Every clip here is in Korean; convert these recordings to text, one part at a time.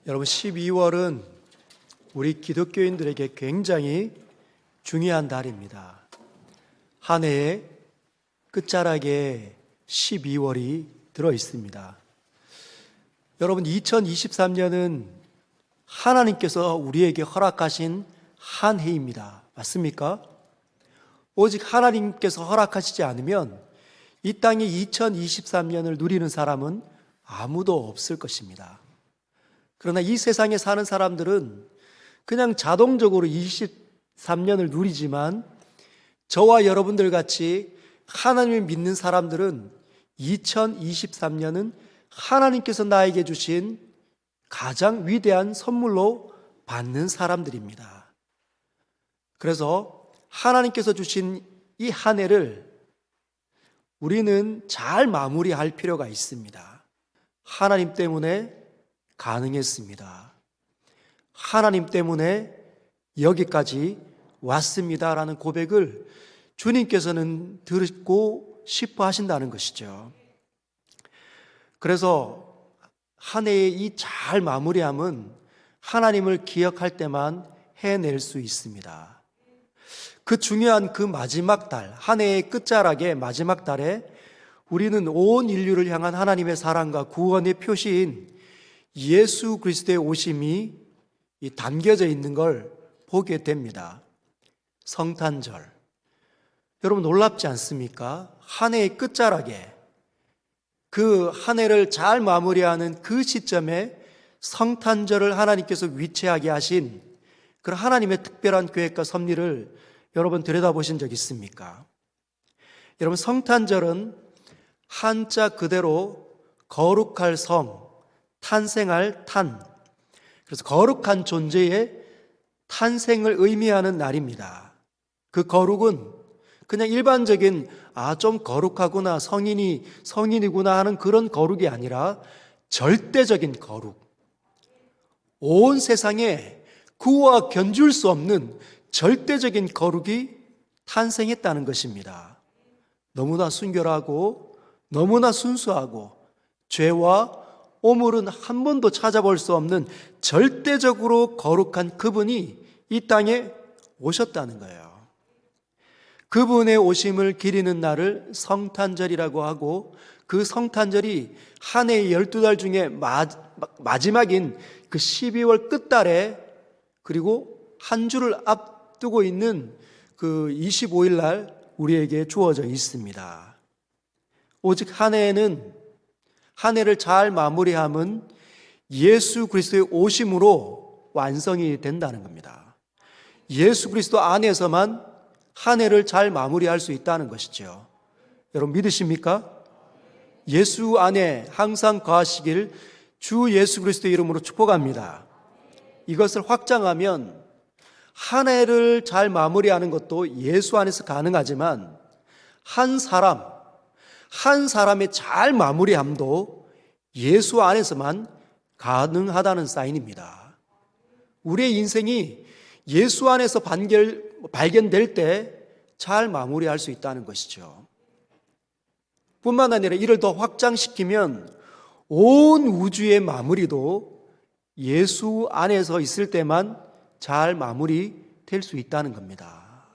여러분, 12월은 우리 기독교인들에게 굉장히 중요한 달입니다. 한 해의 끝자락에 12월이 들어 있습니다. 여러분, 2023년은 하나님께서 우리에게 허락하신 한 해입니다. 맞습니까? 오직 하나님께서 허락하시지 않으면 이 땅에 2023년을 누리는 사람은 아무도 없을 것입니다. 그러나 이 세상에 사는 사람들은 그냥 자동적으로 23년을 누리지만 저와 여러분들 같이 하나님을 믿는 사람들은 2023년은 하나님께서 나에게 주신 가장 위대한 선물로 받는 사람들입니다. 그래서 하나님께서 주신 이 한 해를 우리는 잘 마무리할 필요가 있습니다. 하나님 때문에 가능했습니다. 하나님 때문에 여기까지 왔습니다라는 고백을 주님께서는 듣고 싶어 하신다는 것이죠. 그래서 한 해의 이 잘 마무리함은 하나님을 기억할 때만 해낼 수 있습니다. 그 중요한 그 마지막 달, 한 해의 끝자락의 마지막 달에 우리는 온 인류를 향한 하나님의 사랑과 구원의 표시인 예수 그리스도의 오심이 담겨져 있는 걸 보게 됩니다. 성탄절. 여러분, 놀랍지 않습니까? 한 해의 끝자락에 그 한 해를 잘 마무리하는 그 시점에 성탄절을 하나님께서 위치하게 하신 그런 하나님의 특별한 계획과 섭리를 여러분 들여다보신 적 있습니까? 여러분, 성탄절은 한자 그대로 거룩할 성, 탄생할 탄, 그래서 거룩한 존재의 탄생을 의미하는 날입니다. 그 거룩은 그냥 일반적인 좀 거룩하구나, 성인이구나 하는 그런 거룩이 아니라 절대적인 거룩, 온 세상에 구와 견줄 수 없는 절대적인 거룩이 탄생했다는 것입니다. 너무나 순결하고 너무나 순수하고 죄와 오물은 한 번도 찾아볼 수 없는 절대적으로 거룩한 그분이 이 땅에 오셨다는 거예요. 그분의 오심을 기리는 날을 성탄절이라고 하고, 그 성탄절이 한 해의 12달 중에 마지막인 그 12월 끝달에, 그리고 한 주를 앞두고 있는 그 25일 날 우리에게 주어져 있습니다. 오직 한 해를 잘 마무리함은 예수 그리스도의 오심으로 완성이 된다는 겁니다. 예수 그리스도 안에서만 한 해를 잘 마무리할 수 있다는 것이죠. 여러분, 믿으십니까? 예수 안에 항상 거하시길 주 예수 그리스도의 이름으로 축복합니다. 이것을 확장하면 한 해를 잘 마무리하는 것도 예수 안에서 가능하지만 한 사람의 잘 마무리함도 예수 안에서만 가능하다는 사인입니다. 우리의 인생이 예수 안에서 발견될 때 잘 마무리할 수 있다는 것이죠. 뿐만 아니라 이를 더 확장시키면 온 우주의 마무리도 예수 안에서 있을 때만 잘 마무리될 수 있다는 겁니다.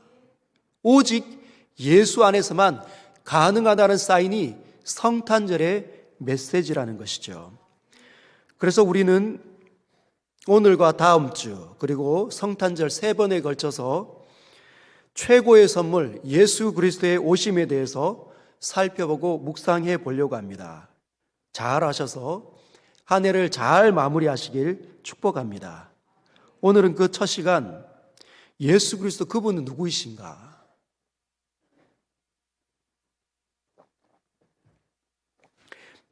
오직 예수 안에서만 가능하다는 사인이 성탄절의 메시지라는 것이죠. 그래서 우리는 오늘과 다음 주, 그리고 성탄절 3번에 걸쳐서 최고의 선물 예수 그리스도의 오심에 대해서 살펴보고 묵상해 보려고 합니다. 잘 하셔서 한 해를 잘 마무리하시길 축복합니다. 오늘은 그 첫 시간, 예수 그리스도 그분은 누구이신가?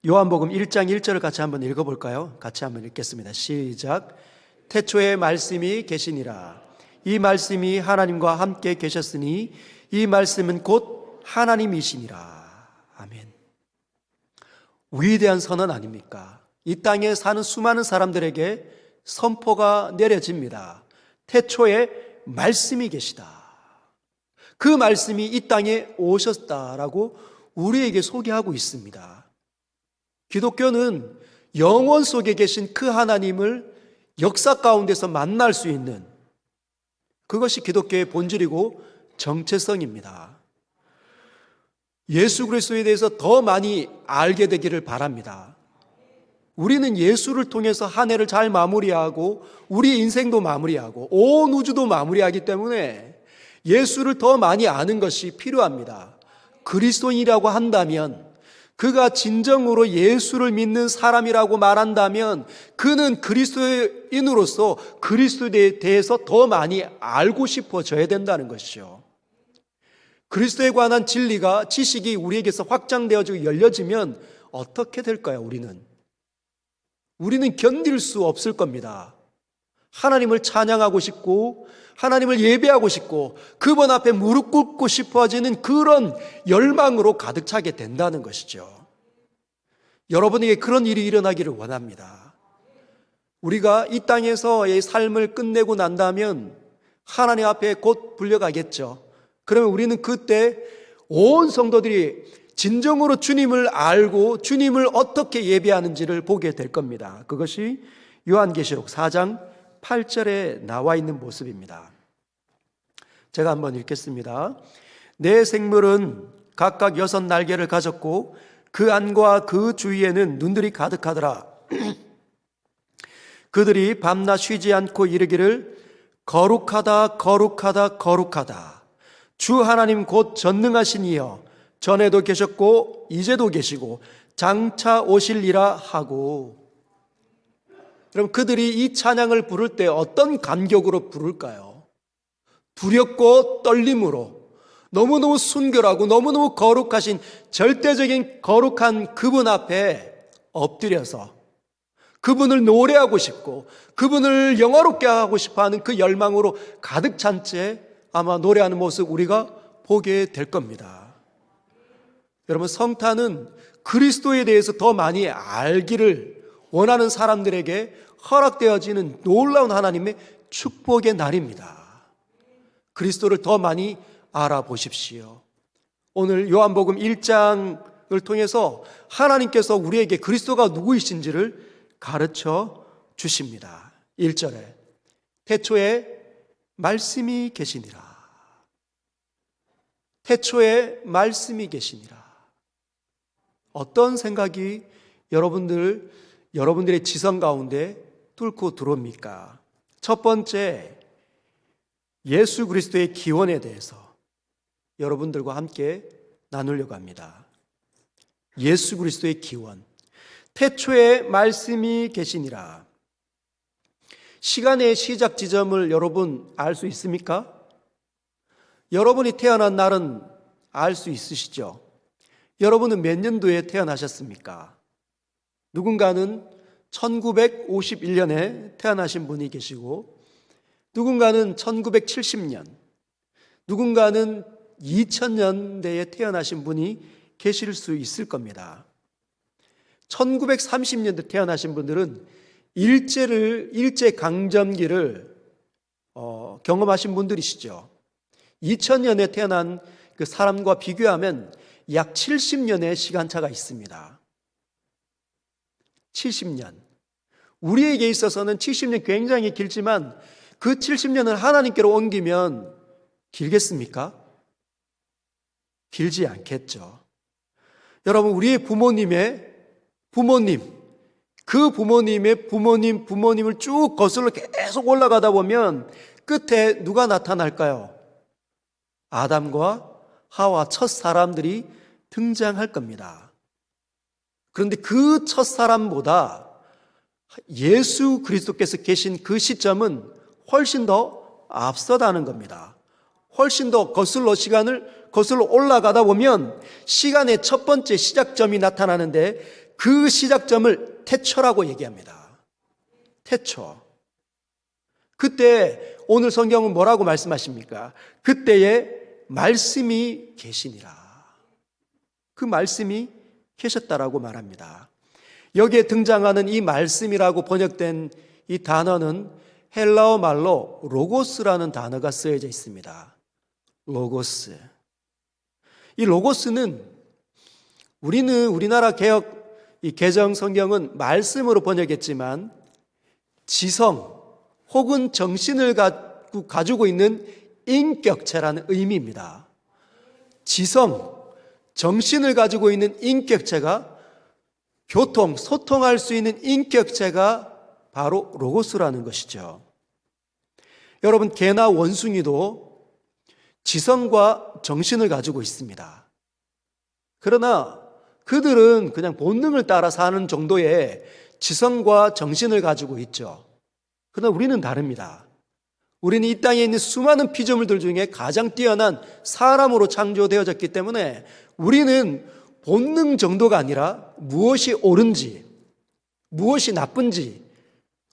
요한복음 1장 1절을 같이 한번 읽어볼까요? 같이 한번 읽겠습니다. 시작. 태초에 말씀이 계시니라. 이 말씀이 하나님과 함께 계셨으니 이 말씀은 곧 하나님이시니라. 아멘. 위대한 선언 아닙니까? 이 땅에 사는 수많은 사람들에게 선포가 내려집니다. 태초에 말씀이 계시다. 그 말씀이 이 땅에 오셨다라고 우리에게 소개하고 있습니다. 기독교는 영원 속에 계신 그 하나님을 역사 가운데서 만날 수 있는, 그것이 기독교의 본질이고 정체성입니다. 예수 그리스도에 대해서 더 많이 알게 되기를 바랍니다. 우리는 예수를 통해서 한 해를 잘 마무리하고 우리 인생도 마무리하고 온 우주도 마무리하기 때문에 예수를 더 많이 아는 것이 필요합니다. 그리스도인이라고 한다면, 그가 진정으로 예수를 믿는 사람이라고 말한다면 그는 그리스도인으로서 그리스도에 대해서 더 많이 알고 싶어져야 된다는 것이죠. 그리스도에 관한 진리가, 지식이 우리에게서 확장되어지고 열려지면 어떻게 될까요? 우리는 견딜 수 없을 겁니다. 하나님을 찬양하고 싶고 하나님을 예배하고 싶고 그분 앞에 무릎 꿇고 싶어지는 그런 열망으로 가득 차게 된다는 것이죠. 여러분에게 그런 일이 일어나기를 원합니다. 우리가 이 땅에서의 삶을 끝내고 난다면 하나님 앞에 곧 불려가겠죠. 그러면 우리는 그때 온 성도들이 진정으로 주님을 알고 주님을 어떻게 예배하는지를 보게 될 겁니다. 그것이 요한계시록 4장 8절에 나와 있는 모습입니다. 제가 한번 읽겠습니다. 내 생물은 각각 6날개를 가졌고 그 안과 그 주위에는 눈들이 가득하더라. 그들이 밤낮 쉬지 않고 이르기를 거룩하다 거룩하다 거룩하다 주 하나님 곧 전능하신 이여 전에도 계셨고 이제도 계시고 장차 오실리라 하고. 그럼 그들이 이 찬양을 부를 때 어떤 감격으로 부를까요? 두렵고 떨림으로, 너무너무 순결하고 너무너무 거룩하신 절대적인 거룩한 그분 앞에 엎드려서 그분을 노래하고 싶고 그분을 영화롭게 하고 싶어하는 그 열망으로 가득 찬 채 아마 노래하는 모습 우리가 보게 될 겁니다. 여러분, 성탄은 그리스도에 대해서 더 많이 알기를 원하는 사람들에게 허락되어지는 놀라운 하나님의 축복의 날입니다. 그리스도를 더 많이 알아보십시오. 오늘 요한복음 1장을 통해서 하나님께서 우리에게 그리스도가 누구이신지를 가르쳐 주십니다. 1절에 태초에 말씀이 계시니라. 태초에 말씀이 계시니라. 어떤 생각이 여러분들의 지성 가운데 뚫고 들어옵니까? 첫 번째, 예수 그리스도의 기원에 대해서 여러분들과 함께 나누려고 합니다. 예수 그리스도의 기원. 태초에 말씀이 계시니라. 시간의 시작 지점을 여러분 알 수 있습니까? 여러분이 태어난 날은 알 수 있으시죠? 여러분은 몇 년도에 태어나셨습니까? 누군가는 1951년에 태어나신 분이 계시고, 누군가는 1970년, 누군가는 2000년대에 태어나신 분이 계실 수 있을 겁니다. 1930년대 태어나신 분들은 일제 강점기를 경험하신 분들이시죠. 2000년에 태어난 그 사람과 비교하면 약 70년의 시간차가 있습니다. 70년. 우리에게 있어서는 70년 굉장히 길지만 그 70년을 하나님께로 옮기면 길겠습니까? 길지 않겠죠. 여러분, 우리의 부모님의 부모님, 그 부모님의 부모님을 쭉 거슬러 계속 올라가다 보면 끝에 누가 나타날까요? 아담과 하와 첫 사람들이 등장할 겁니다. 그런데 그 첫 사람보다 예수 그리스도께서 계신 그 시점은 훨씬 더 앞서다는 겁니다. 훨씬 더 시간을 거슬러 올라가다 보면 시간의 첫 번째 시작점이 나타나는데 그 시작점을 태초라고 얘기합니다. 태초. 그때 오늘 성경은 뭐라고 말씀하십니까? 그때에 말씀이 계시니라. 그 말씀이 계셨다라고 말합니다. 여기에 등장하는 이 말씀이라고 번역된 이 단어는 헬라어 말로 로고스라는 단어가 쓰여져 있습니다. 로고스. 이 로고스는 우리나라 개정 성경은 말씀으로 번역했지만 지성 혹은 정신을 가지고 있는 인격체라는 의미입니다. 지성, 정신을 가지고 있는 인격체가 소통할 수 있는 인격체가 바로 로고스라는 것이죠. 여러분, 개나 원숭이도 지성과 정신을 가지고 있습니다. 그러나 그들은 그냥 본능을 따라 사는 정도의 지성과 정신을 가지고 있죠. 그러나 우리는 다릅니다. 우리는 이 땅에 있는 수많은 피조물들 중에 가장 뛰어난 사람으로 창조되어졌기 때문에 우리는 본능 정도가 아니라 무엇이 옳은지, 무엇이 나쁜지,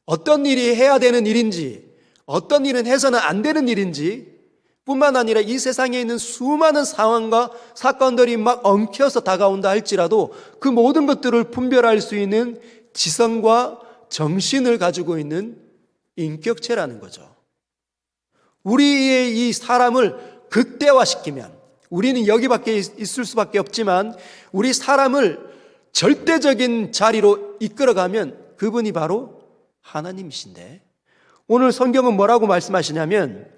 어떤 일이 해야 되는 일인지, 어떤 일은 해서는 안 되는 일인지 뿐만 아니라 이 세상에 있는 수많은 상황과 사건들이 막 엉켜서 다가온다 할지라도 그 모든 것들을 분별할 수 있는 지성과 정신을 가지고 있는 인격체라는 거죠. 우리의 이 사람을 극대화시키면 우리는 여기밖에 있을 수밖에 없지만 우리 사람을 절대적인 자리로 이끌어가면 그분이 바로 하나님이신데, 오늘 성경은 뭐라고 말씀하시냐면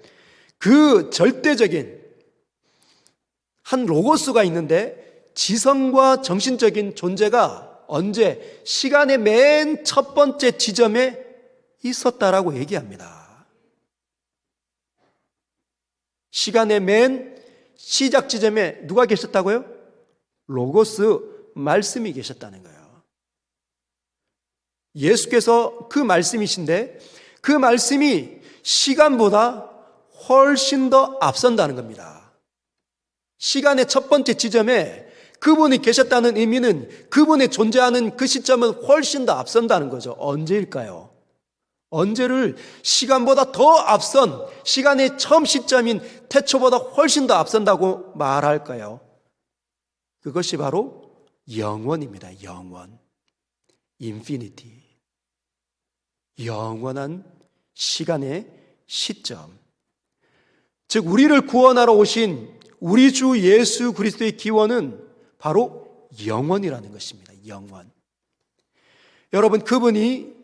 그 절대적인 한 로고스가 있는데 지성과 정신적인 존재가 언제? 시간의 맨 첫 번째 지점에 있었다라고 얘기합니다. 시간의 맨 시작 지점에 누가 계셨다고요? 로고스, 말씀이 계셨다는 거예요. 예수께서 그 말씀이신데 그 말씀이 시간보다 훨씬 더 앞선다는 겁니다. 시간의 첫 번째 지점에 그분이 계셨다는 의미는 그분의 존재하는 그 시점은 훨씬 더 앞선다는 거죠. 언제일까요? 언제를 시간보다 더 앞선, 시간의 처음 시점인 태초보다 훨씬 더 앞선다고 말할까요? 그것이 바로 영원입니다. 영원. 인피니티. 영원한 시간의 시점. 즉 우리를 구원하러 오신 우리 주 예수 그리스도의 기원은 바로 영원이라는 것입니다. 영원. 여러분, 그분이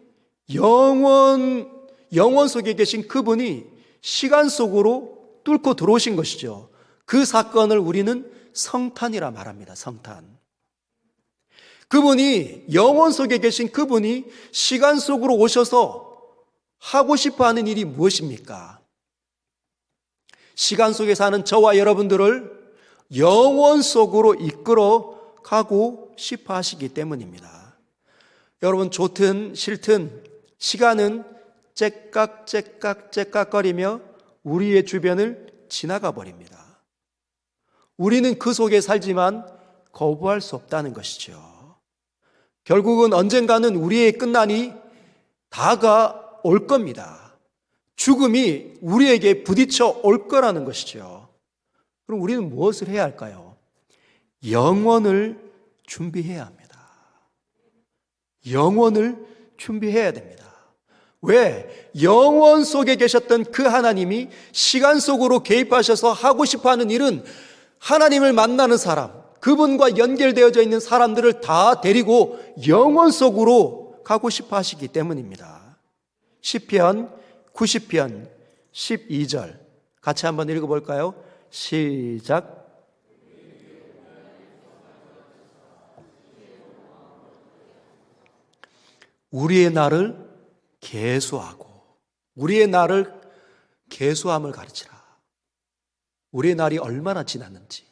영원 속에 계신 그분이 시간 속으로 뚫고 들어오신 것이죠. 그 사건을 우리는 성탄이라 말합니다. 성탄. 그분이, 영원 속에 계신 그분이 시간 속으로 오셔서 하고 싶어 하는 일이 무엇입니까? 시간 속에 사는 저와 여러분들을 영원 속으로 이끌어 가고 싶어 하시기 때문입니다. 여러분, 좋든 싫든 시간은 째깍째깍째깍거리며 우리의 주변을 지나가 버립니다. 우리는 그 속에 살지만 거부할 수 없다는 것이죠. 결국은 언젠가는 우리의 끝난이 다가올 겁니다. 죽음이 우리에게 부딪혀 올 거라는 것이죠. 그럼 우리는 무엇을 해야 할까요? 영원을 준비해야 합니다. 영원을 준비해야 됩니다. 왜? 영원 속에 계셨던 그 하나님이 시간 속으로 개입하셔서 하고 싶어 하는 일은 하나님을 만나는 사람, 그분과 연결되어져 있는 사람들을 다 데리고 영원 속으로 가고 싶어 하시기 때문입니다. 시편 90편 12절 같이 한번 읽어볼까요? 시작. 우리의 날을 계수하고, 우리의 날을 계수함을 가르치라. 우리의 날이 얼마나 지났는지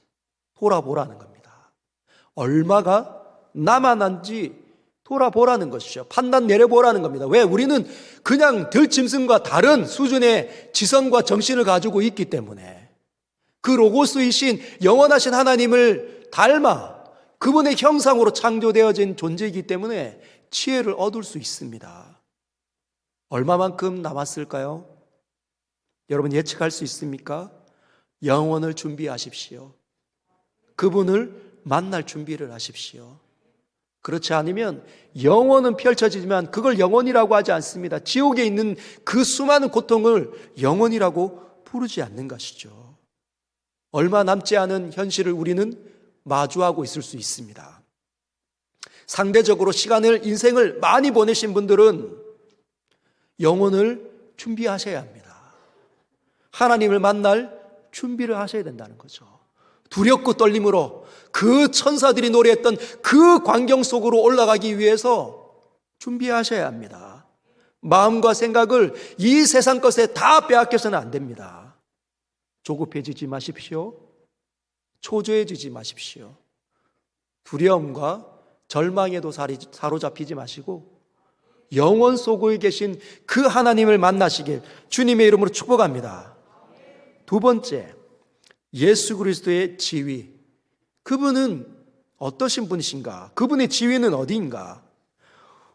돌아보라는 겁니다. 얼마가 남아난지 돌아보라는 것이죠. 판단 내려보라는 겁니다. 왜? 우리는 그냥 들짐승과 다른 수준의 지성과 정신을 가지고 있기 때문에, 그 로고스이신 영원하신 하나님을 닮아 그분의 형상으로 창조되어진 존재이기 때문에 지혜를 얻을 수 있습니다. 얼마만큼 남았을까요? 여러분, 예측할 수 있습니까? 영원을 준비하십시오. 그분을 만날 준비를 하십시오. 그렇지 않으면 영원은 펼쳐지지만 그걸 영원이라고 하지 않습니다. 지옥에 있는 그 수많은 고통을 영원이라고 부르지 않는 것이죠. 얼마 남지 않은 현실을 우리는 마주하고 있을 수 있습니다. 상대적으로 인생을 많이 보내신 분들은 영혼을 준비하셔야 합니다. 하나님을 만날 준비를 하셔야 된다는 거죠. 두렵고 떨림으로 그 천사들이 노래했던 그 광경 속으로 올라가기 위해서 준비하셔야 합니다. 마음과 생각을 이 세상 것에 다 빼앗겨서는 안 됩니다. 조급해지지 마십시오. 초조해지지 마십시오. 두려움과 절망에도 사로잡히지 마시고 영원 속에 계신 그 하나님을 만나시길 주님의 이름으로 축복합니다. 두 번째, 예수 그리스도의 지위. 그분은 어떠신 분이신가? 그분의 지위는 어디인가?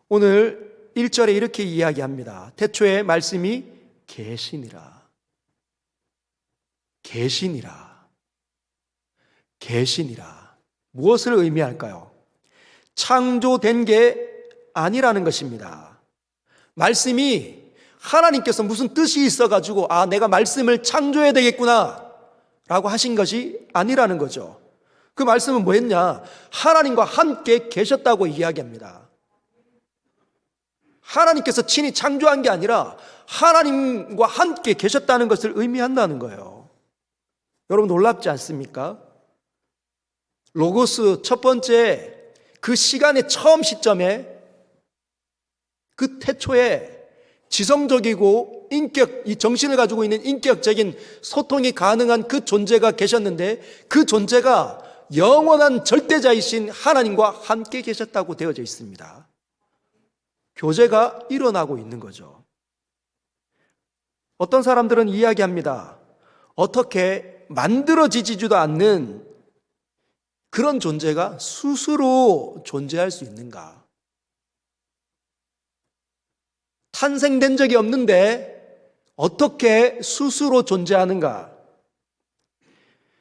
오늘 1절에 이렇게 이야기합니다. 태초에 말씀이 계시니라. 계시니라. 계시니라. 무엇을 의미할까요? 창조된 게 아니라는 것입니다. 말씀이 하나님께서 무슨 뜻이 있어가지고 내가 말씀을 창조해야 되겠구나 라고 하신 것이 아니라는 거죠. 그 말씀은 뭐였냐? 하나님과 함께 계셨다고 이야기합니다. 하나님께서 친히 창조한 게 아니라 하나님과 함께 계셨다는 것을 의미한다는 거예요. 여러분 놀랍지 않습니까? 로고스 첫 번째 그 시간의 처음 시점에 그 태초에 지성적이고 이 정신을 가지고 있는 인격적인 소통이 가능한 그 존재가 계셨는데 그 존재가 영원한 절대자이신 하나님과 함께 계셨다고 되어져 있습니다. 교제가 일어나고 있는 거죠. 어떤 사람들은 이야기합니다. 어떻게 만들어지지도 않는 그런 존재가 스스로 존재할 수 있는가? 탄생된 적이 없는데 어떻게 스스로 존재하는가?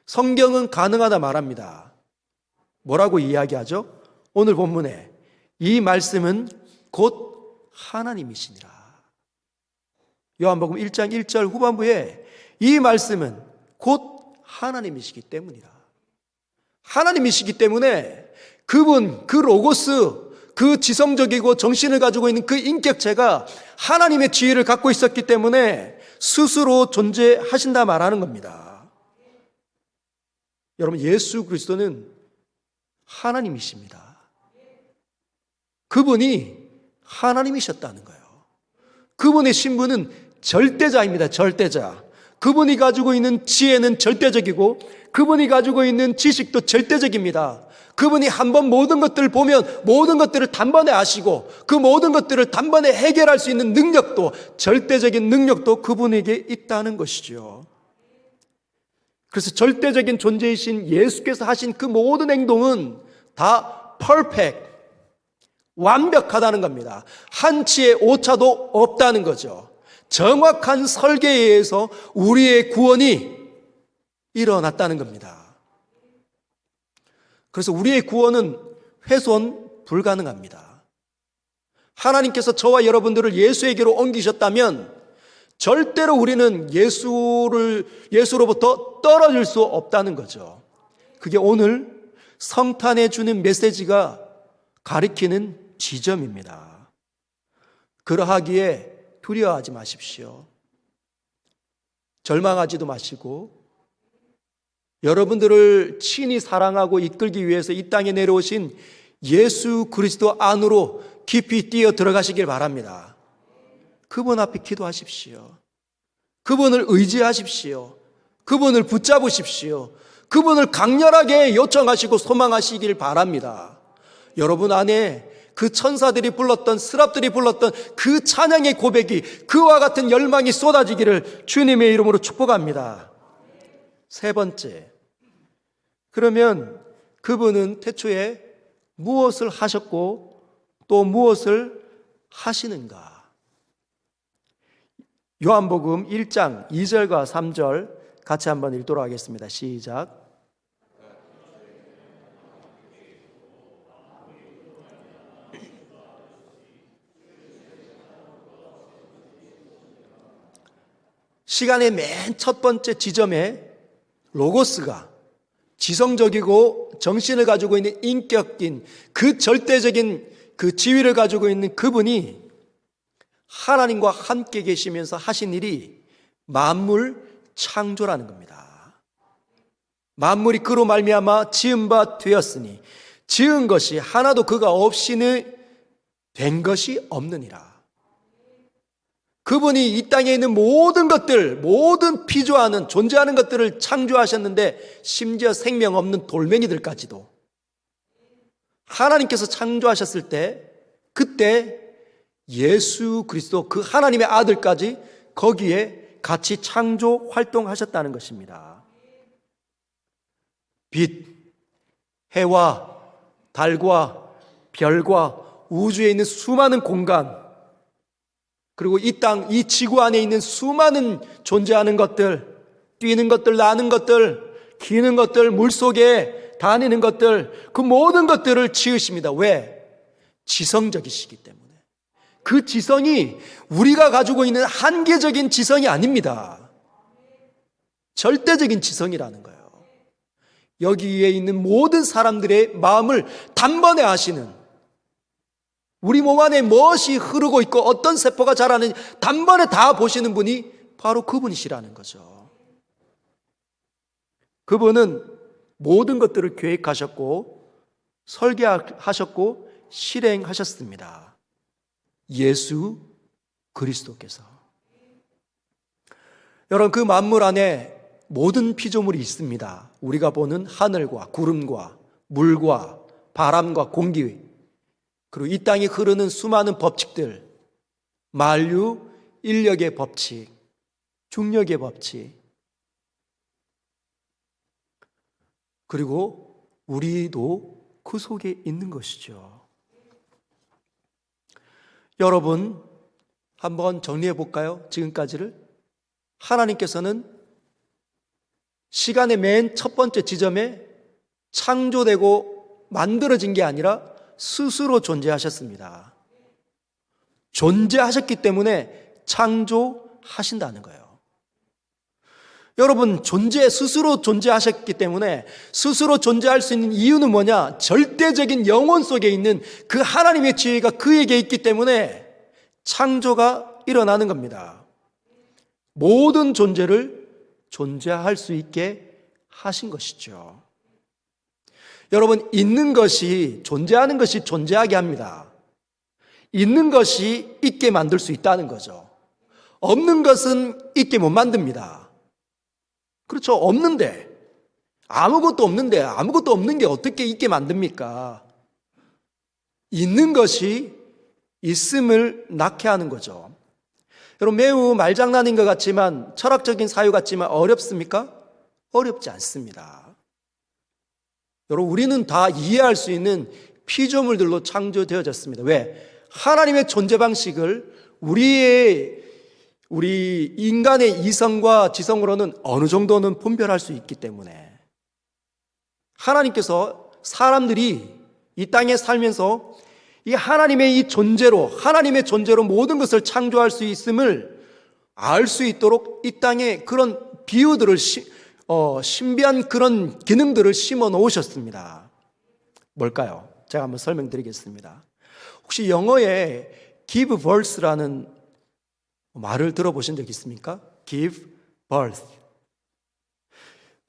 성경은 가능하다 말합니다. 뭐라고 이야기하죠? 오늘 본문에 이 말씀은 곧 하나님이시니라. 요한복음 1장 1절 후반부에 이 말씀은 곧 하나님이시기 때문이라. 하나님이시기 때문에 그분, 그 로고스, 그 지성적이고 정신을 가지고 있는 그 인격체가 하나님의 지위를 갖고 있었기 때문에 스스로 존재하신다 말하는 겁니다. 여러분, 예수 그리스도는 하나님이십니다. 그분이 하나님이셨다는 거예요. 그분의 신분은 절대자입니다. 절대자. 그분이 가지고 있는 지혜는 절대적이고 그분이 가지고 있는 지식도 절대적입니다. 그분이 한번 모든 것들을 보면 모든 것들을 단번에 아시고 그 모든 것들을 단번에 해결할 수 있는 능력도, 절대적인 능력도 그분에게 있다는 것이죠. 그래서 절대적인 존재이신 예수께서 하신 그 모든 행동은 다 퍼펙트, 완벽하다는 겁니다. 한치의 오차도 없다는 거죠. 정확한 설계에 의해서 우리의 구원이 일어났다는 겁니다. 그래서 우리의 구원은 훼손 불가능합니다. 하나님께서 저와 여러분들을 예수에게로 옮기셨다면 절대로 우리는 예수로부터 떨어질 수 없다는 거죠. 그게 오늘 성탄에 주는 메시지가 가리키는 지점입니다. 그러하기에 두려워하지 마십시오. 절망하지도 마시고 여러분들을 친히 사랑하고 이끌기 위해서 이 땅에 내려오신 예수 그리스도 안으로 깊이 뛰어 들어가시길 바랍니다. 그분 앞에 기도하십시오. 그분을 의지하십시오. 그분을 붙잡으십시오. 그분을 강렬하게 요청하시고 소망하시길 바랍니다. 여러분 안에 그 천사들이 불렀던, 스랍들이 불렀던 그 찬양의 고백이, 그와 같은 열망이 쏟아지기를 주님의 이름으로 축복합니다. 세 번째, 그러면 그분은 태초에 무엇을 하셨고 또 무엇을 하시는가? 요한복음 1장 2절과 3절 같이 한번 읽도록 하겠습니다. 시작. 시간의 맨 첫 번째 지점에 로고스가 지성적이고 정신을 가지고 있는 인격인 그 절대적인 그 지위를 가지고 있는 그분이 하나님과 함께 계시면서 하신 일이 만물 창조라는 겁니다. 만물이 그로 말미암아 지은 바 되었으니 지은 것이 하나도 그가 없이는 된 것이 없느니라. 그분이 이 땅에 있는 모든 것들, 모든 피조하는 존재하는 것들을 창조하셨는데 심지어 생명 없는 돌멩이들까지도 하나님께서 창조하셨을 때 그때 예수 그리스도 그 하나님의 아들까지 거기에 같이 창조 활동하셨다는 것입니다. 빛, 해와 달과 별과 우주에 있는 수많은 공간, 그리고 이 땅, 이 지구 안에 있는 수많은 존재하는 것들, 뛰는 것들, 나는 것들, 기는 것들, 물속에 다니는 것들, 그 모든 것들을 지으십니다. 왜? 지성적이시기 때문에. 그 지성이 우리가 가지고 있는 한계적인 지성이 아닙니다. 절대적인 지성이라는 거예요. 여기에 있는 모든 사람들의 마음을 단번에 아시는, 우리 몸 안에 무엇이 흐르고 있고 어떤 세포가 자라는지 단번에 다 보시는 분이 바로 그분이시라는 거죠. 그분은 모든 것들을 계획하셨고 설계하셨고 실행하셨습니다. 예수 그리스도께서. 여러분, 그 만물 안에 모든 피조물이 있습니다. 우리가 보는 하늘과 구름과 물과 바람과 공기, 그리고 이 땅에 흐르는 수많은 법칙들, 만류, 인력의 법칙, 중력의 법칙, 그리고 우리도 그 속에 있는 것이죠. 여러분, 한번 정리해 볼까요? 지금까지를. 하나님께서는 시간의 맨 첫 번째 지점에 창조되고 만들어진 게 아니라 스스로 존재하셨습니다. 존재하셨기 때문에 창조하신다는 거예요. 여러분, 스스로 존재하셨기 때문에 스스로 존재할 수 있는 이유는 뭐냐? 절대적인 영혼 속에 있는 그 하나님의 지혜가 그에게 있기 때문에 창조가 일어나는 겁니다. 모든 존재를 존재할 수 있게 하신 것이죠. 여러분, 있는 것이, 존재하는 것이 존재하게 합니다. 있는 것이 있게 만들 수 있다는 거죠. 없는 것은 있게 못 만듭니다. 그렇죠. 없는데, 아무것도 없는 게 어떻게 있게 만듭니까? 있는 것이 있음을 낳게 하는 거죠. 여러분, 매우 말장난인 것 같지만, 철학적인 사유 같지만 어렵습니까? 어렵지 않습니다. 여러분, 우리는 다 이해할 수 있는 피조물들로 창조되어졌습니다. 왜? 하나님의 존재 방식을 우리 인간의 이성과 지성으로는 어느 정도는 분별할 수 있기 때문에 하나님께서 사람들이 이 땅에 살면서 이 하나님의 존재로 모든 것을 창조할 수 있음을 알 수 있도록 이 땅에 그런 비유들을 신비한 그런 기능들을 심어 놓으셨습니다. 뭘까요? 제가 한번 설명드리겠습니다. 혹시 영어에 give birth라는 말을 들어보신 적 있습니까? give birth.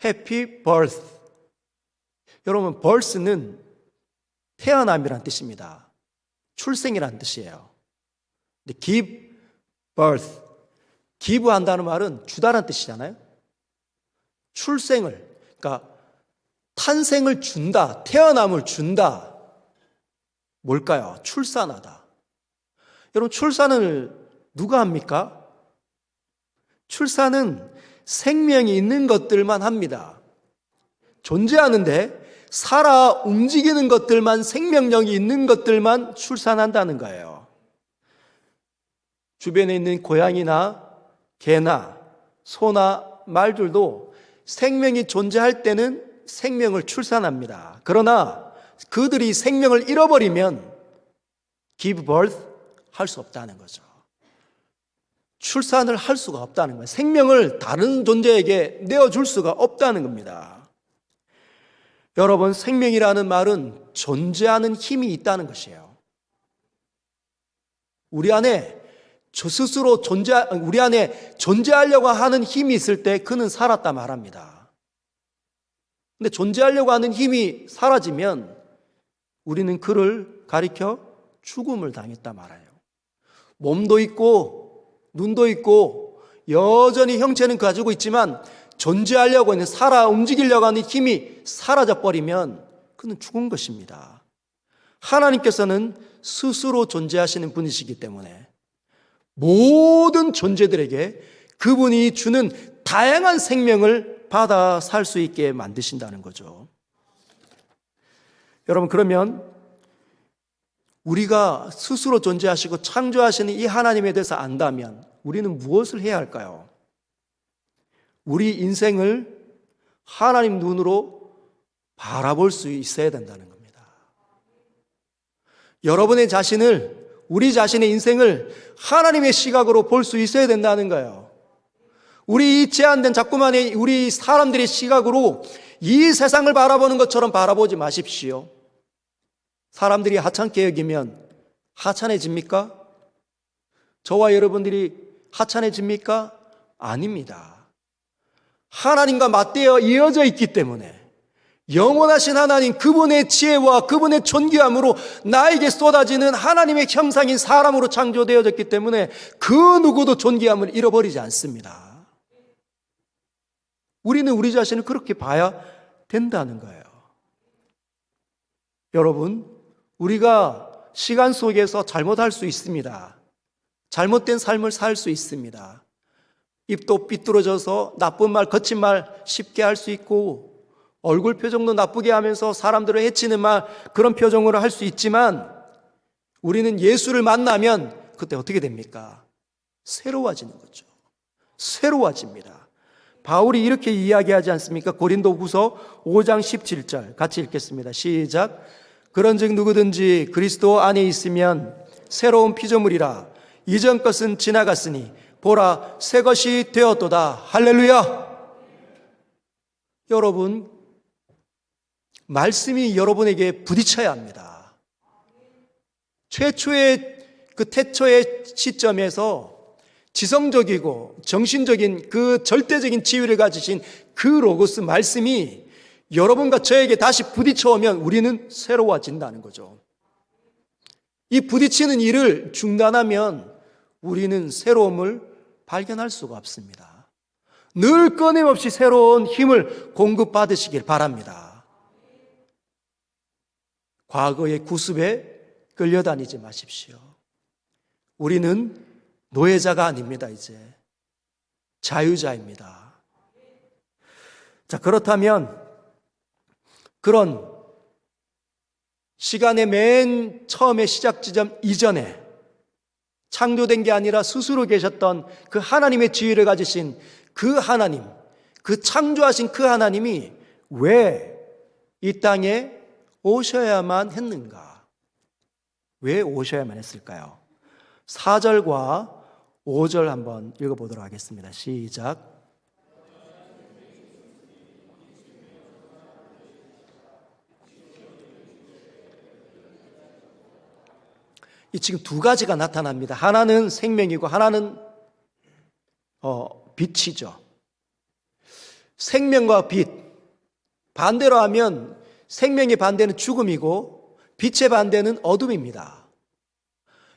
happy birth. 여러분, birth는 태어남이란 뜻입니다. 출생이란 뜻이에요. 근데 give birth. give 한다는 말은 주다란 뜻이잖아요. 출생을, 그러니까 탄생을 준다, 태어남을 준다. 뭘까요? 출산하다. 여러분, 출산을 누가 합니까? 출산은 생명이 있는 것들만 합니다. 존재하는데 살아 움직이는 것들만, 생명력이 있는 것들만 출산한다는 거예요. 주변에 있는 고양이나 개나 소나 말들도 생명이 존재할 때는 생명을 출산합니다. 그러나 그들이 생명을 잃어버리면 give birth 할 수 없다는 거죠. 출산을 할 수가 없다는 거예요. 생명을 다른 존재에게 내어줄 수가 없다는 겁니다. 여러분, 생명이라는 말은 존재하는 힘이 있다는 것이에요. 우리 안에 저 스스로 우리 안에 존재하려고 하는 힘이 있을 때 그는 살았다 말합니다. 근데 존재하려고 하는 힘이 사라지면 우리는 그를 가리켜 죽음을 당했다 말아요. 몸도 있고 눈도 있고 여전히 형체는 가지고 있지만 존재하려고 하는, 움직이려고 하는 힘이 사라져 버리면 그는 죽은 것입니다. 하나님께서는 스스로 존재하시는 분이시기 때문에 모든 존재들에게 그분이 주는 다양한 생명을 받아 살 수 있게 만드신다는 거죠. 여러분, 그러면 우리가 스스로 존재하시고 창조하시는 이 하나님에 대해서 안다면 우리는 무엇을 해야 할까요? 우리 인생을 하나님 눈으로 바라볼 수 있어야 된다는 겁니다. 여러분의 자신을, 우리 자신의 인생을 하나님의 시각으로 볼 수 있어야 된다는 거예요. 우리 이 제한된 자꾸만의 우리 사람들의 시각으로 이 세상을 바라보는 것처럼 바라보지 마십시오. 사람들이 하찮게 여기면 하찮아집니까? 저와 여러분들이 하찮아집니까? 아닙니다. 하나님과 맞대어 이어져 있기 때문에 영원하신 하나님, 그분의 지혜와 그분의 존귀함으로 나에게 쏟아지는 하나님의 형상인 사람으로 창조되어졌기 때문에 그 누구도 존귀함을 잃어버리지 않습니다. 우리는 우리 자신을 그렇게 봐야 된다는 거예요. 여러분, 우리가 시간 속에서 잘못할 수 있습니다. 잘못된 삶을 살 수 있습니다. 입도 삐뚤어져서 나쁜 말, 거친 말 쉽게 할 수 있고, 얼굴 표정도 나쁘게 하면서 사람들을 해치는 말, 그런 표정으로 할 수 있지만 우리는 예수를 만나면 그때 어떻게 됩니까? 새로워지는 거죠. 새로워집니다. 바울이 이렇게 이야기하지 않습니까? 고린도후서 5장 17절 같이 읽겠습니다. 시작. 그런즉 누구든지 그리스도 안에 있으면 새로운 피조물이라. 이전 것은 지나갔으니 보라 새 것이 되었도다. 할렐루야. 여러분, 말씀이 여러분에게 부딪혀야 합니다. 최초의 태초의 시점에서 지성적이고 정신적인 그 절대적인 지위를 가지신 그 로고스 말씀이 여러분과 저에게 다시 부딪혀오면 우리는 새로워진다는 거죠. 이 부딪히는 일을 중단하면 우리는 새로움을 발견할 수가 없습니다. 늘 끊임없이 새로운 힘을 공급받으시길 바랍니다. 과거의 구습에 끌려다니지 마십시오. 우리는 노예자가 아닙니다. 이제 자유자입니다. 자, 그렇다면 그런 시간의 맨 처음의 시작 지점 이전에 창조된 게 아니라 스스로 계셨던 그 하나님의 지위를 가지신 그 하나님, 그 창조하신 그 하나님이 왜 이 땅에 오셔야만 했는가? 왜 오셔야만 했을까요? 4절과 5절 한번 읽어보도록 하겠습니다. 시작. 이 지금 두 가지가 나타납니다. 하나는 생명이고 하나는 빛이죠. 생명과 빛, 반대로 하면 생명의 반대는 죽음이고 빛의 반대는 어둠입니다.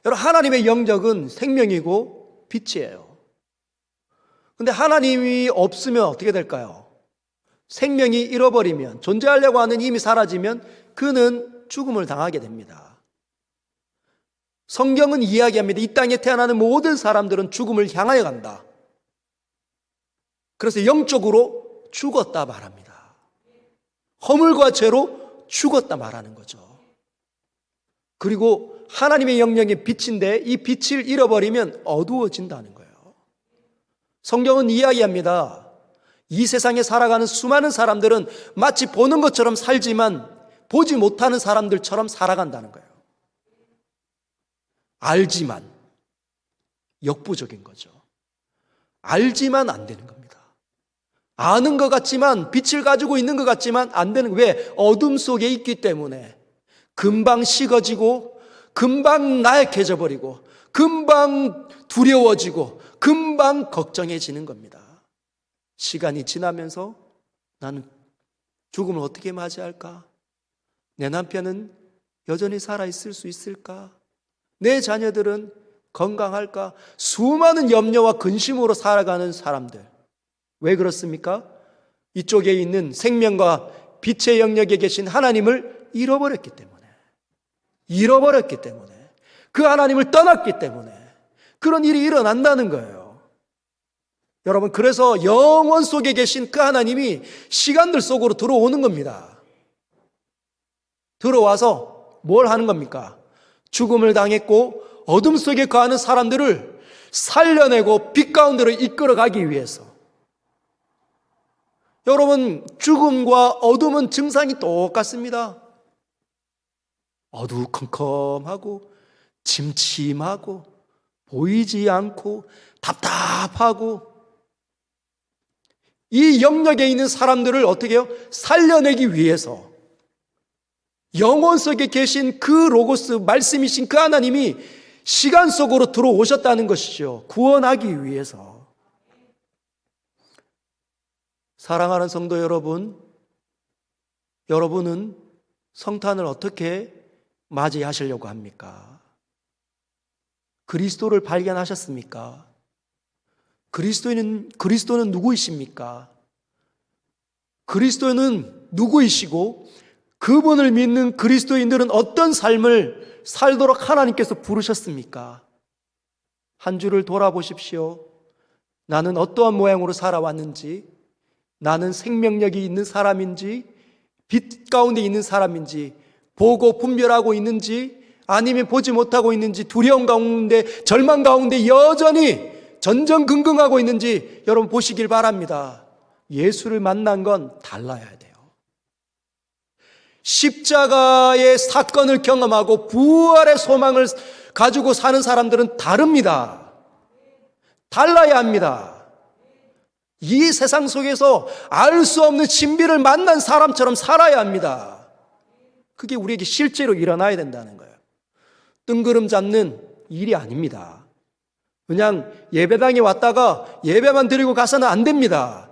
여러분, 하나님의 영적은 생명이고 빛이에요. 그런데 하나님이 없으면 어떻게 될까요? 생명이 잃어버리면, 존재하려고 하는 힘이 사라지면 그는 죽음을 당하게 됩니다. 성경은 이야기합니다. 이 땅에 태어나는 모든 사람들은 죽음을 향하여 간다. 그래서 영적으로 죽었다 말합니다. 허물과 죄로 죽었다 말하는 거죠. 그리고 하나님의 영역이 빛인데 이 빛을 잃어버리면 어두워진다는 거예요. 성경은 이야기합니다. 이 세상에 살아가는 수많은 사람들은 마치 보는 것처럼 살지만 보지 못하는 사람들처럼 살아간다는 거예요. 알지만 역부족인 거죠. 알지만 안 되는 겁니다. 아는 것 같지만, 빛을 가지고 있는 것 같지만 안 되는 거예요. 왜? 어둠 속에 있기 때문에 금방 식어지고 금방 나약해져 버리고 금방 두려워지고 금방 걱정해지는 겁니다. 시간이 지나면서 나는 죽음을 어떻게 맞이할까? 내 남편은 여전히 살아있을 수 있을까? 내 자녀들은 건강할까? 수많은 염려와 근심으로 살아가는 사람들. 왜 그렇습니까? 이쪽에 있는 생명과 빛의 영역에 계신 하나님을 잃어버렸기 때문에, 그 하나님을 떠났기 때문에 그런 일이 일어난다는 거예요. 여러분, 그래서 영원 속에 계신 그 하나님이 시간들 속으로 들어오는 겁니다. 들어와서 뭘 하는 겁니까? 죽음을 당했고 어둠 속에 거하는 사람들을 살려내고 빛 가운데로 이끌어가기 위해서. 여러분, 죽음과 어둠은 증상이 똑같습니다. 어두컴컴하고 침침하고 보이지 않고 답답하고, 이 영역에 있는 사람들을 어떻게 해요? 살려내기 위해서 영혼 속에 계신 그 로고스, 말씀이신 그 하나님이 시간 속으로 들어오셨다는 것이죠. 구원하기 위해서. 사랑하는 성도 여러분, 여러분은 성탄을 어떻게 맞이하시려고 합니까? 그리스도를 발견하셨습니까? 그리스도는 누구이십니까? 그리스도는 누구이시고 그분을 믿는 그리스도인들은 어떤 삶을 살도록 하나님께서 부르셨습니까? 한 주를 돌아보십시오. 나는 어떠한 모양으로 살아왔는지, 나는 생명력이 있는 사람인지, 빛 가운데 있는 사람인지, 보고 분별하고 있는지, 아니면 보지 못하고 있는지, 두려움 가운데, 절망 가운데 여전히 전전긍긍하고 있는지 여러분 보시길 바랍니다. 예수를 만난 건 달라야 돼요. 십자가의 사건을 경험하고 부활의 소망을 가지고 사는 사람들은 다릅니다. 달라야 합니다. 이 세상 속에서 알 수 없는 신비를 만난 사람처럼 살아야 합니다. 그게 우리에게 실제로 일어나야 된다는 거예요. 뜬구름 잡는 일이 아닙니다. 그냥 예배당에 왔다가 예배만 드리고 가서는 안 됩니다.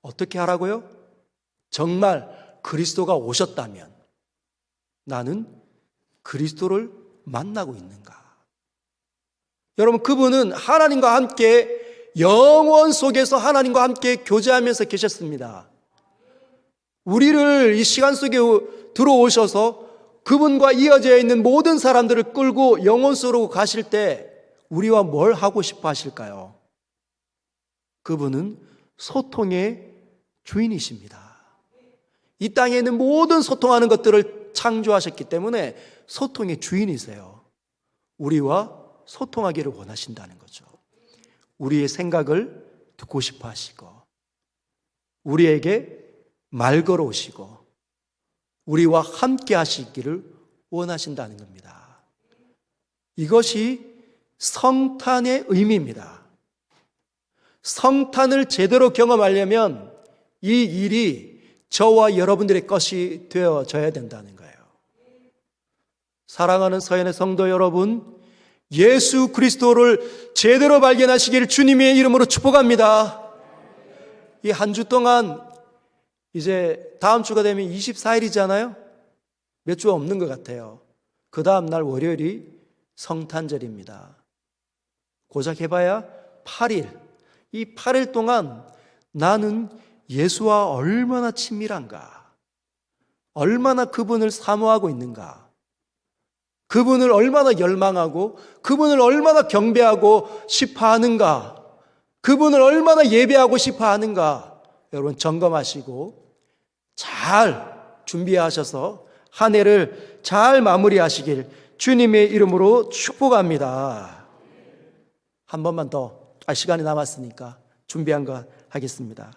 어떻게 하라고요? 정말 그리스도가 오셨다면 나는 그리스도를 만나고 있는가? 여러분, 그분은 하나님과 함께 영원 속에서 하나님과 함께 교제하면서 계셨습니다. 우리를 이 시간 속에 들어오셔서 그분과 이어져 있는 모든 사람들을 끌고 영원 속으로 가실 때 우리와 뭘 하고 싶어 하실까요? 그분은 소통의 주인이십니다. 이 땅에 있는 모든 소통하는 것들을 창조하셨기 때문에 소통의 주인이세요. 우리와 소통하기를 원하신다는 거죠. 우리의 생각을 듣고 싶어 하시고, 우리에게 말 걸어오시고, 우리와 함께 하시기를 원하신다는 겁니다. 이것이 성탄의 의미입니다. 성탄을 제대로 경험하려면 이 일이 저와 여러분들의 것이 되어져야 된다는 거예요. 사랑하는 서연의 성도 여러분, 예수 그리스도를 제대로 발견하시기를 주님의 이름으로 축복합니다. 이 한 주 동안 이제 다음 주가 되면 24일이잖아요. 몇 주 없는 것 같아요. 그 다음 날 월요일이 성탄절입니다. 고작 해봐야 8일. 이 8일 동안 나는 예수와 얼마나 친밀한가, 얼마나 그분을 사모하고 있는가, 그분을 얼마나 열망하고 그분을 얼마나 경배하고 싶어 하는가, 그분을 얼마나 예배하고 싶어 하는가, 여러분 점검하시고 잘 준비하셔서 한 해를 잘 마무리하시길 주님의 이름으로 축복합니다. 한 번만 더, 시간이 남았으니까 준비한 거 하겠습니다.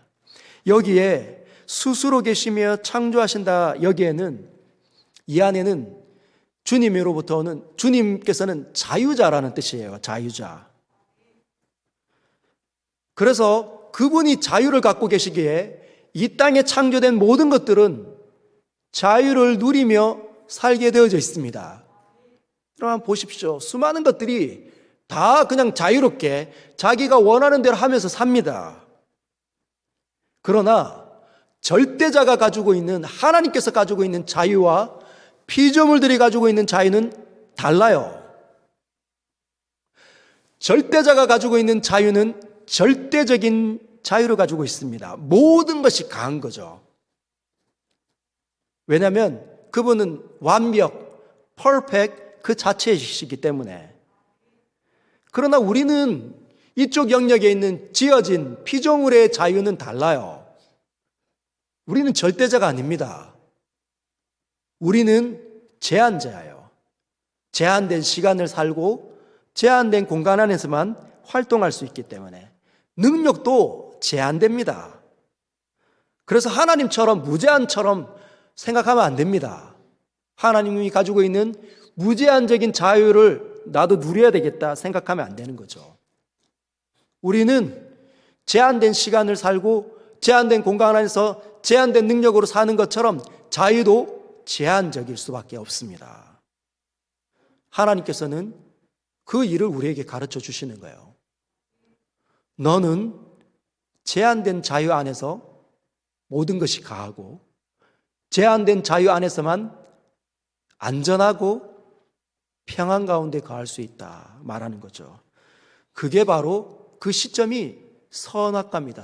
여기에 스스로 계시며 창조하신다, 여기에는, 이 안에는 주님으로부터 오는, 주님께서는 자유자라는 뜻이에요. 자유자. 그래서 그분이 자유를 갖고 계시기에 이 땅에 창조된 모든 것들은 자유를 누리며 살게 되어져 있습니다. 여러분 보십시오. 수많은 것들이 다 그냥 자유롭게 자기가 원하는 대로 하면서 삽니다. 그러나 절대자가 가지고 있는, 하나님께서 가지고 있는 자유와 피조물들이 가지고 있는 자유는 달라요. 절대자가 가지고 있는 자유는 절대적인 자유를 가지고 있습니다. 모든 것이 강한 거죠. 왜냐하면 그분은 완벽, 퍼펙트 그 자체이시기 때문에. 그러나 우리는 이쪽 영역에 있는 지어진 피조물의 자유는 달라요. 우리는 절대자가 아닙니다. 우리는 제한자예요. 제한된 시간을 살고 제한된 공간 안에서만 활동할 수 있기 때문에 능력도 제한됩니다. 그래서 하나님처럼 무제한처럼 생각하면 안 됩니다. 하나님이 가지고 있는 무제한적인 자유를 나도 누려야 되겠다 생각하면 안 되는 거죠. 우리는 제한된 시간을 살고 제한된 공간 안에서 제한된 능력으로 사는 것처럼 자유도 제한적일 수밖에 없습니다. 하나님께서는 그 일을 우리에게 가르쳐 주시는 거예요. 너는 제한된 자유 안에서 모든 것이 가하고 제한된 자유 안에서만 안전하고 평안 가운데 거할 수 있다 말하는 거죠. 그게 바로 그 시점이 선악과입니다.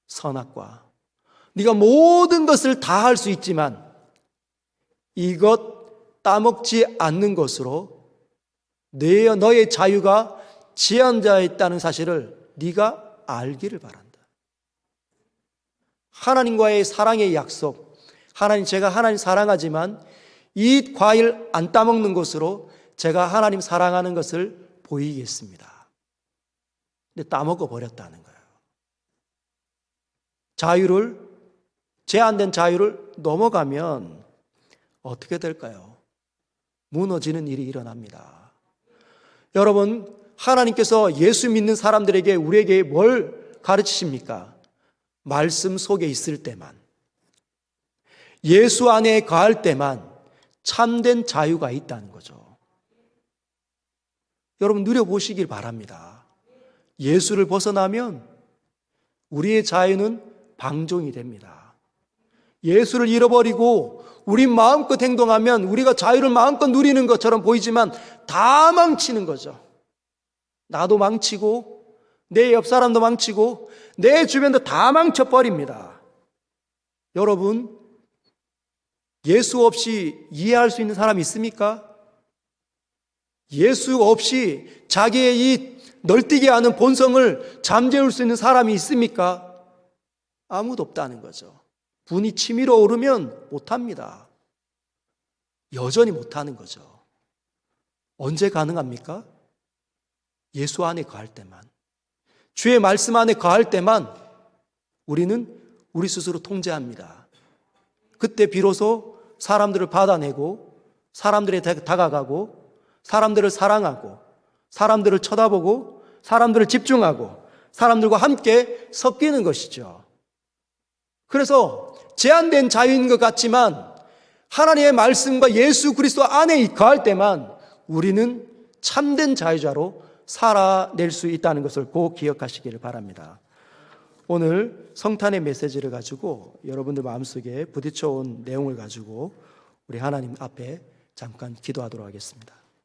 선악과. 네가 모든 것을 다 할 수 있지만 이것 따먹지 않는 것으로 너의 자유가 제한되어 있다는 사실을 네가 알기를 바란다. 하나님과의 사랑의 약속, 제가 하나님 사랑하지만 이 과일 안 따먹는 것으로 제가 하나님 사랑하는 것을 보이겠습니다. 근데 따먹어 버렸다는 거예요. 제한된 자유를 넘어가면 어떻게 될까요? 무너지는 일이 일어납니다. 여러분, 하나님께서 예수 믿는 사람들에게, 우리에게 뭘 가르치십니까? 말씀 속에 있을 때만, 예수 안에 거할 때만 참된 자유가 있다는 거죠. 여러분 누려보시길 바랍니다. 예수를 벗어나면 우리의 자유는 방종이 됩니다. 예수를 잃어버리고 우리 마음껏 행동하면 우리가 자유를 마음껏 누리는 것처럼 보이지만 다 망치는 거죠. 나도 망치고 내 옆 사람도 망치고 내 주변도 다 망쳐버립니다. 여러분, 예수 없이 이해할 수 있는 사람이 있습니까? 예수 없이 자기의 이 널뛰게 하는 본성을 잠재울 수 있는 사람이 있습니까? 아무도 없다는 거죠. 분이 치밀어 오르면 못합니다. 여전히 못하는 거죠. 언제 가능합니까? 예수 안에 거할 때만, 주의 말씀 안에 거할 때만 우리는 우리 스스로 통제합니다. 그때 비로소 사람들을 받아내고 사람들에 다가가고 사람들을 사랑하고 사람들을 쳐다보고 사람들을 집중하고 사람들과 함께 섞이는 것이죠. 그래서 제한된 자유인 것 같지만 하나님의 말씀과 예수 그리스도 안에 거할 때만 우리는 참된 자유자로 살아낼 수 있다는 것을 꼭 기억하시기를 바랍니다. 오늘 성탄의 메시지를 가지고 여러분들 마음속에 부딪혀온 내용을 가지고 우리 하나님 앞에 잠깐 기도하도록 하겠습니다.